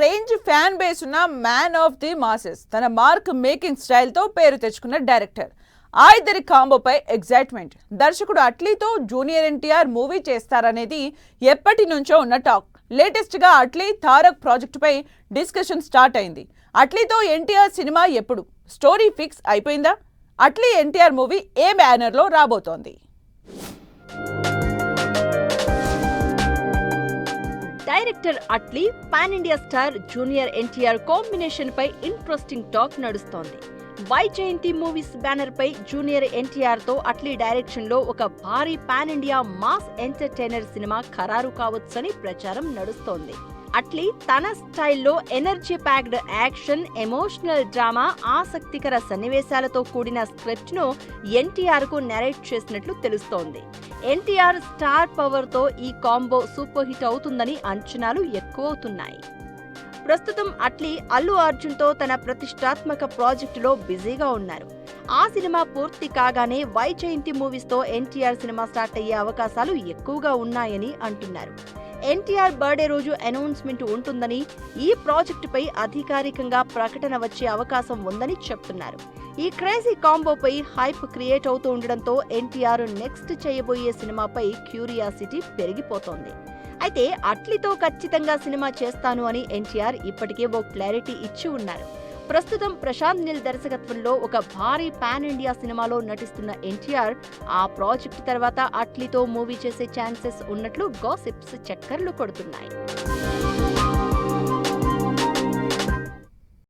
Range fan base ఉన్న man of the masses, తన mark making స్టైల్తో పేరు తెచ్చుకున్న డైరెక్టర్. ఆ ఇద్దరి కాంబోపై ఎగ్జైట్మెంట్. దర్శకుడు అట్లీతో జూనియర్ ఎన్టీఆర్ మూవీ చేస్తారనేది ఎప్పటి నుంచో ఉన్న టాక్. లేటెస్ట్గా అట్లీ తారక్ ప్రాజెక్టుపై డిస్కషన్ స్టార్ట్ అయింది. అట్లీతో ఎన్టీఆర్ సినిమా ఎప్పుడు? స్టోరీ ఫిక్స్ అయిపోయిందా? అట్లీ ఎన్టీఆర్ మూవీ ఏ బ్యానర్లో రాబోతోంది? Director Atlee pan India star junior NTR combination పై ఇంట్రెస్టింగ్ టాక్ నడుస్తోంది. వైజయంతి మూవీస్ బ్యానర్ పై జూనియర్ ఎన్టీఆర్ తో అట్లీ డైరెక్షన్ లో ఒక భారీ pan India mass entertainer cinema ఖరారు కావచ్చని ప్రచారం నడుస్తోంది. అట్లీ తన స్టైల్లో energy packed action, emotional drama, ఆసక్తికర సన్నివేశాలతో కూడిన స్క్రిప్ట్ ను ఎన్టీఆర్ కు నరేట్ చేసినట్లు తెలుస్తోంది. ఎన్టీఆర్ స్టార్ పవర్ తో ఈ కాంబో సూపర్ హిట్ అవుతుందని అంచనాలు ఎక్కువవుతున్నాయి. ప్రస్తుతం అట్లీ అల్లు అర్జున్ తో తన ప్రతిష్టాత్మక ప్రాజెక్టులో బిజీగా ఉన్నారు. ఆ సినిమా పూర్తి కాగానే వైజయంతి మూవీస్ తో ఎన్టీఆర్ సినిమా స్టార్ట్ అయ్యే అవకాశాలు ఎక్కువగా ఉన్నాయని అంటున్నారు. ఎన్టీఆర్ బర్త్డే రోజు అనౌన్స్మెంట్ ఉంటుందని, ఈ ప్రాజెక్టుపై అధికారికంగా ప్రకటన వచ్చే అవకాశం ఉందని చెప్తున్నారు. ఈ క్రేజీ కాంబోపై హైప్ క్రియేట్ అవుతూ ఉండడంతో ఎన్టీఆర్ నెక్స్ట్ చేయబోయే సినిమాపై క్యూరియాసిటీ పెరిగిపోతోంది. అయితే అట్లీతో ఖచ్చితంగా సినిమా చేస్తాను అని ఎన్టీఆర్ ఇప్పటికే ఓ క్లారిటీ ఇచ్చి ఉన్నారు. ప్రస్తుతం ప్రశాంత్ నీల్ దర్శకత్వంలో ఒక భారీ పాన్ ఇండియా సినిమాలో నటిస్తున్న ఎన్టీఆర్ ఆ ప్రాజెక్టు తర్వాత అట్లీతో మూవీ చేసే ఛాన్సెస్ ఉన్నట్లు గాసిప్స్ చక్కర్లు కొడుతున్నాయి.